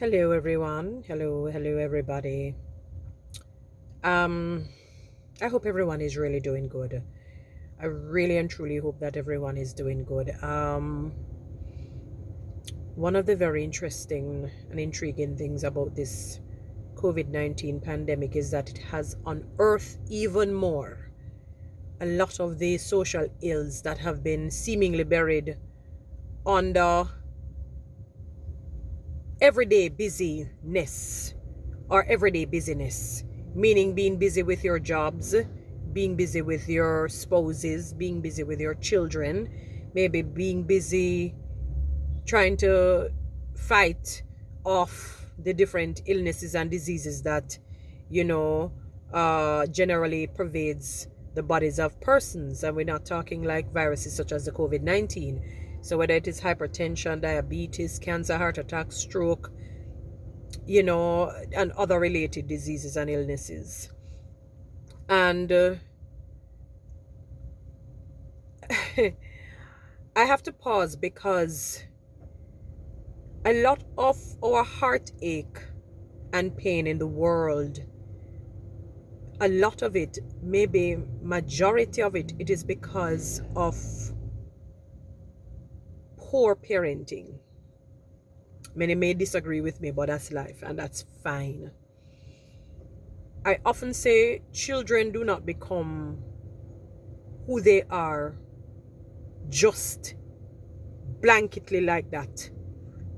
Hello everyone. Hello everybody. Um I hope everyone is really doing good. I really and truly hope that everyone is doing good. One of the very interesting and intriguing things about this COVID-19 pandemic is that it has unearthed even more a lot of the social ills that have been seemingly buried under everyday busyness or everyday busyness, meaning being busy with your jobs, being busy with your spouses, being busy with your children, maybe being busy trying to fight off the different illnesses and diseases that, you know, generally pervades the bodies of persons. And we're not talking like viruses such as the COVID-19. So whether it is hypertension, diabetes, cancer, heart attack, stroke, and other related diseases and illnesses. And I have to pause because a lot of our heartache and pain in the world, a lot of it, maybe majority of it, it is because of poor parenting. Many may disagree with me, but that's life and that's fine. I often say children do not become who they are just blanketly like that.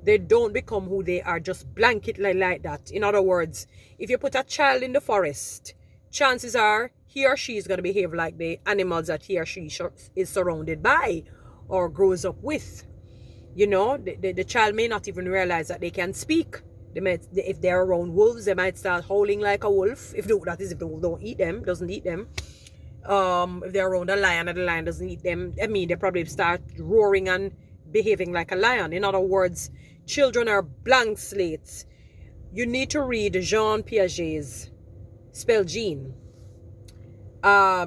They don't become who they are just blanketly like that. In other words, if you put a child in the forest, chances are he or she is going to behave like the animals that he or she is surrounded by or grows up with. The child may not even realize that they can speak. If they're around wolves, they might start howling like a wolf. If the wolf doesn't eat them. If they're around a lion and the lion doesn't eat them, they probably start roaring and behaving like a lion. In other words, children are blank slates. You need to read Jean Piaget's spell gene,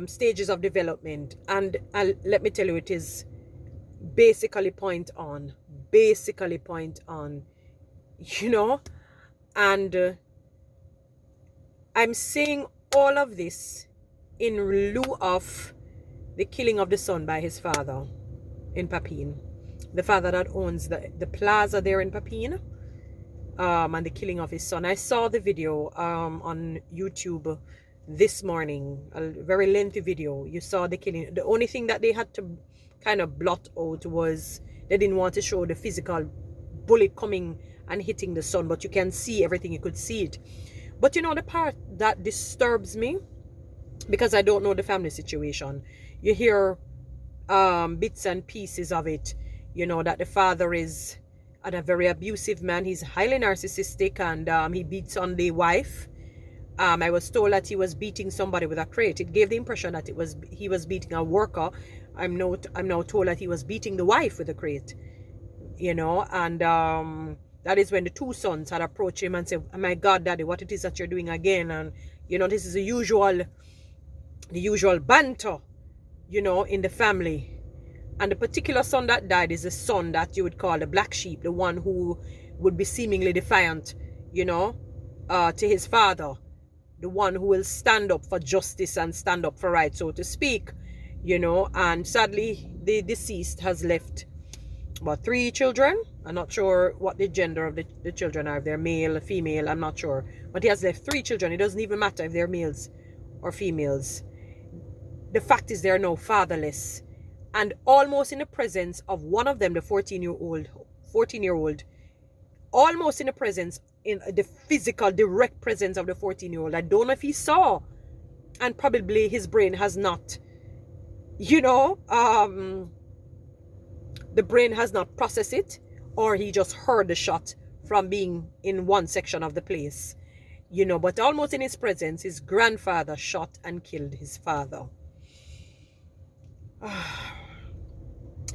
stages of development, and let me tell you, it is basically point on, and I'm saying all of this in lieu of the killing of the son by his father in Papine, the father that owns the plaza there in Papine, and the killing of his son. I saw the video on YouTube this morning, a very lengthy video. You saw the killing. The only thing that they had to kind of blot out was they didn't want to show the physical bullet coming and hitting the son, but you can see everything, you could see it. But the part that disturbs me, because I don't know the family situation, you hear bits and pieces of it, that the father is a very abusive man. He's highly narcissistic, and he beats on the wife. I was told that he was beating somebody with a crate. It gave the impression that he was beating a worker. I'm now told that he was beating the wife with a crate. And that is when the two sons had approached him and said, "Oh my God, Daddy, what it is that you're doing again?" And this is the usual banter, in the family. And the particular son that died is the son that you would call the black sheep, the one who would be seemingly defiant, to his father, the one who will stand up for justice and stand up for right, so to speak, and sadly the deceased has left about 3 children. I'm not sure what the gender of the children are, if they're male or female, I'm not sure, but he has left 3 children. It doesn't even matter if they're males or females. The fact is they're now fatherless, and almost in the presence of one of them, the 14-year-old, almost in the presence, in the physical direct presence of the 14-year-old. I don't know if he saw, and probably his brain has not, the brain has not processed it, or he just heard the shot from being in one section of the place, but almost in his presence, his grandfather shot and killed his father.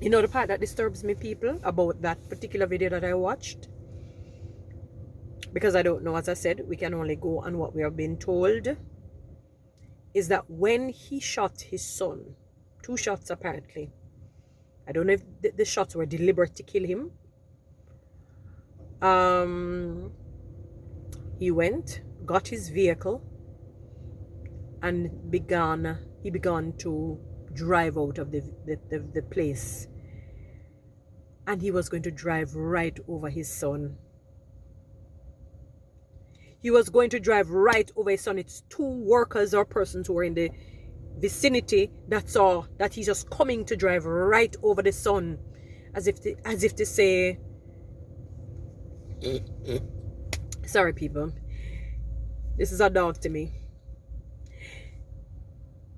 The part that disturbs me, people, about that particular video that I watched, because I don't know, as I said, we can only go on what we have been told, is that when he shot his son, 2 shots apparently, I don't know if the shots were deliberate to kill him. He went, got his vehicle, and he began to drive out of the place. And he was going to drive right over his son. He was going to drive right over his son. It's two workers or persons who were in the vicinity that saw that he's just coming to drive right over the son, as if to say, sorry people, this is a dog to me.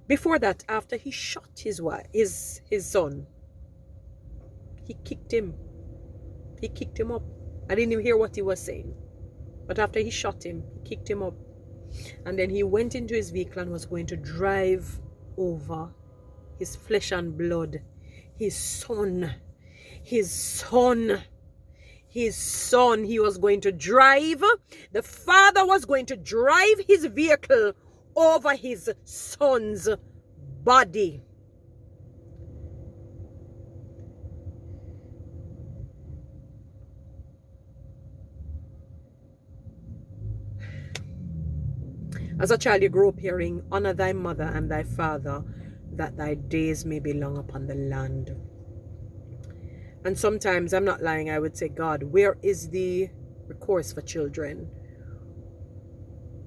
Before that, after he shot his son, he kicked him up. I didn't even hear what he was saying, but after he shot him, he kicked him up, and then he went into his vehicle and was going to drive over his flesh and blood, his son. He was going to drive, the father was going to drive his vehicle over his son's body. As a child, you grow up hearing, honor thy mother and thy father, that thy days may be long upon the land. And sometimes, I'm not lying, I would say, God, where is the recourse for children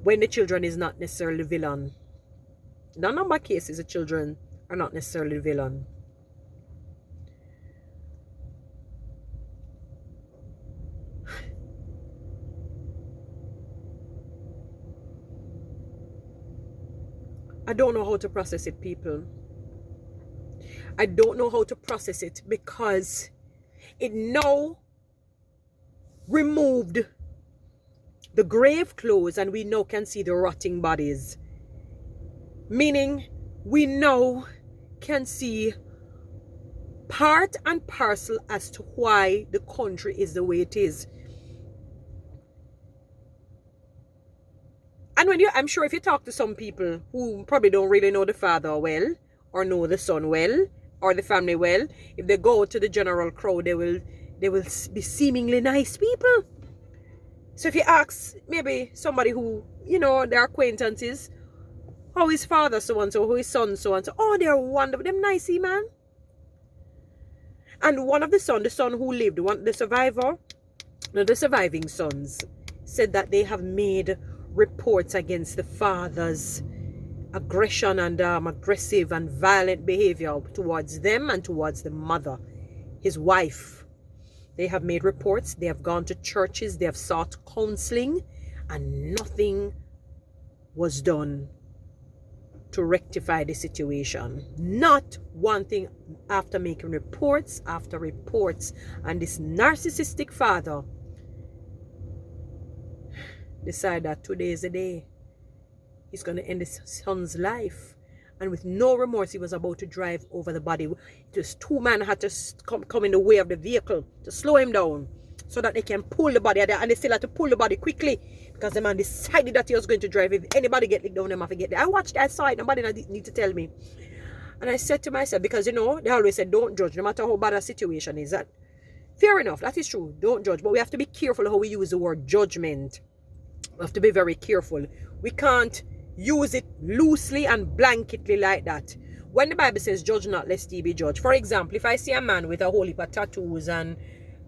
when the children is not necessarily villain? In a number of cases, the children are not necessarily villain. I don't know how to process it, people. I don't know how to process it, because it now removed the grave clothes and we now can see the rotting bodies. Meaning, we now can see part and parcel as to why the country is the way it is. And I'm sure if you talk to some people who probably don't really know the father well, or know the son well, or the family well, if they go to the general crowd, they will be seemingly nice people. So if you ask maybe somebody who, their acquaintances, how is father so and so, who is son so and so, oh, they're wonderful, them nicey man. And one of the son who lived, the surviving sons, said that they have made reports against the father's aggression and aggressive and violent behavior towards them and towards the mother, his wife. They have made reports, they have gone to churches, they have sought counseling, and nothing was done to rectify the situation. Not one thing, after making reports after reports. And this narcissistic father decided that today is the day he's going to end his son's life. And with no remorse, he was about to drive over the body. Just two men had to come in the way of the vehicle to slow him down so that they can pull the body. And they still had to pull the body quickly because the man decided that he was going to drive. If anybody get licked down, they have to get there. I saw it. Nobody need to tell me. And I said to myself, because they always said, don't judge, no matter how bad a situation is. That fair enough, that is true. Don't judge. But we have to be careful how we use the word judgment. We have to be very careful. We can't use it loosely and blanketly like that. When the Bible says, judge not, lest ye be judged. For example, if I see a man with a whole heap of tattoos and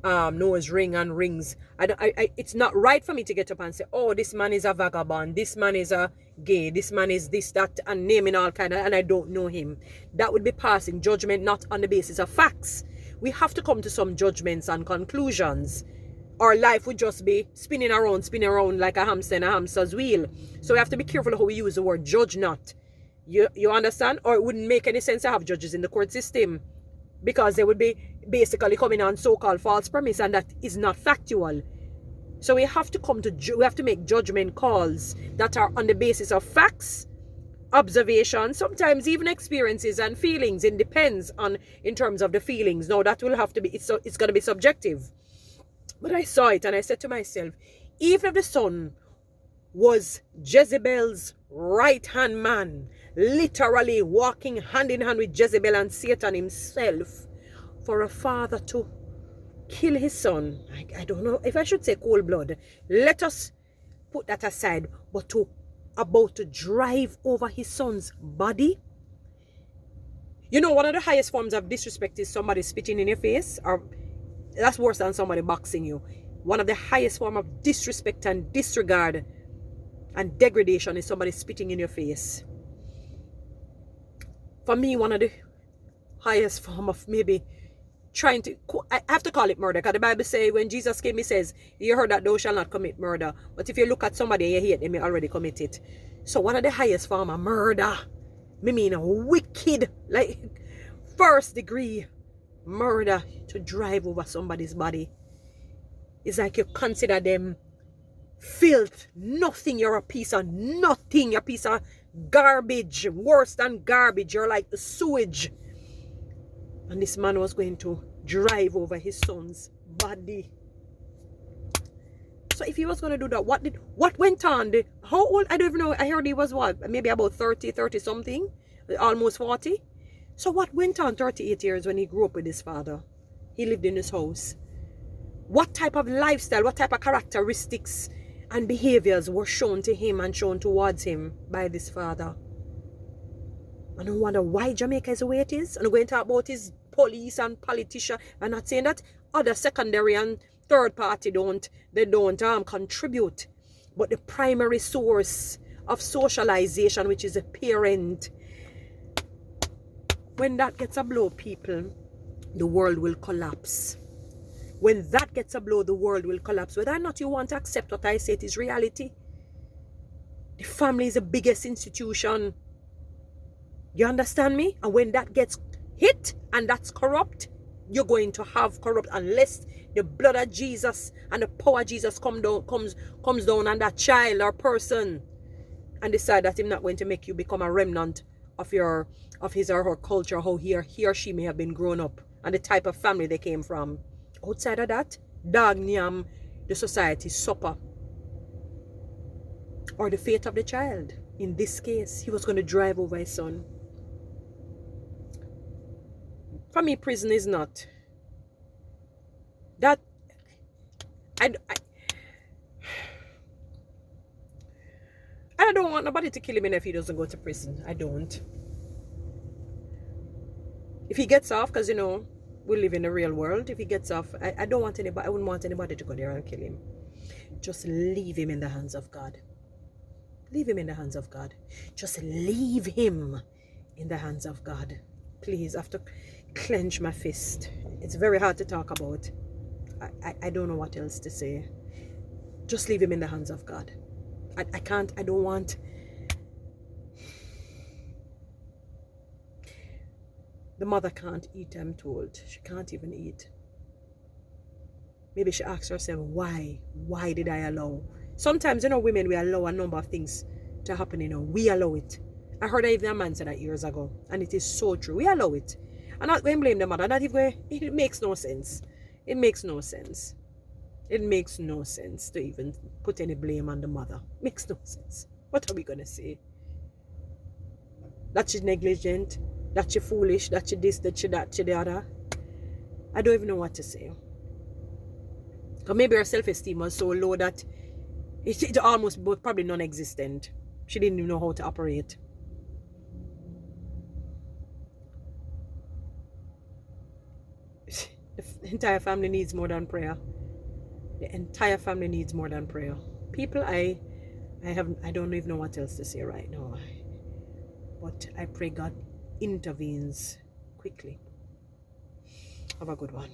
nose ring and rings, it's not right for me to get up and say, oh, this man is a vagabond, this man is a gay, this man is this, that, and naming all kind of, and I don't know him. That would be passing judgment not on the basis of facts. We have to come to some judgments and conclusions. Our life would just be spinning around like a hamster in a hamster's wheel. So we have to be careful how we use the word judge not. You understand? Or it wouldn't make any sense to have judges in the court system, because they would be basically coming on so-called false premise, and that is not factual. So we have to make judgment calls that are on the basis of facts, observation, sometimes even experiences and feelings. It depends on in terms of the feelings. Now that will have to be, it's going to be subjective. But I saw it and I said to myself, even if the son was Jezebel's right-hand man, literally walking hand in hand with Jezebel and Satan himself, for a father to kill his son, I don't know if I should say cold blood. Let us put that aside, but to about to drive over his son's body. You know, one of the highest forms of disrespect is somebody spitting in your face, or that's worse than somebody boxing you. One of the highest form of disrespect and disregard and degradation is somebody spitting in your face. For me, one of the highest form of maybe trying to, I have to call it murder, because the Bible says when Jesus came, he says, you heard that thou shalt not commit murder. But if you look at somebody and you hate them, you already commit it. So one of the highest form of murder, me mean a wicked, like first degree murder, to drive over somebody's body. It's like you consider them filth, nothing, you're a piece of nothing, you're a piece of garbage, worse than garbage, you're like the sewage. And this man was going to drive over his son's body. So if he was going to do that, what went on? How old? I don't even know. I heard he was what? Maybe about 30 something, almost 40. So what went on 38 years when he grew up with his father? He lived in his house. What type of lifestyle, what type of characteristics and behaviors were shown to him and shown towards him by this father? And I wonder why Jamaica is the way it is. And I'm going to talk about his police and politician. I'm not saying that other secondary and third party don't contribute. But the primary source of socialization, which is a parent, when that gets a blow, people, the world will collapse. When that gets a blow, the world will collapse. Whether or not you want to accept what I say, it is reality. The family is the biggest institution. You understand me? And when that gets hit and that's corrupt, you're going to have corrupt, unless the blood of Jesus and the power of Jesus comes down on that child or person and decide that he's not going to make you become a remnant of his or her culture, how he or she may have been grown up, and the type of family they came from. Outside of that, dog nyam the society's supper, or the fate of the child. In this case, he was going to drive over his son. For me, prison is not that. I don't want nobody to kill him if he doesn't go to prison. I don't. If he gets off, because you know we live in the real world. If he gets off, I don't want anybody. I wouldn't want anybody to go there and kill him. Just leave him in the hands of God. Leave him in the hands of God. Just leave him in the hands of God. Please, I have to clench my fist. It's very hard to talk about. I don't know what else to say. Just leave him in the hands of God. I can't, I don't want. The mother can't eat, I'm told. She can't even eat. Maybe she asks herself, why? Why did I allow? Sometimes, you know, women, we allow a number of things to happen, you know. We allow it. I heard even a man say that years ago, and it is so true. We allow it. I'm not going to blame the mother. Not even, it makes no sense. It makes no sense. It makes no sense to even put any blame on the mother. Makes no sense. What are we going to say? That she's negligent, that she's foolish, that she this, that she that, she the other. I don't even know what to say. Or maybe her self-esteem was so low that it almost was probably non-existent. She didn't even know how to operate. The entire family needs more than prayer. The entire family needs more than prayer. People, I don't even know what else to say right now. But I pray God intervenes quickly. Have a good one.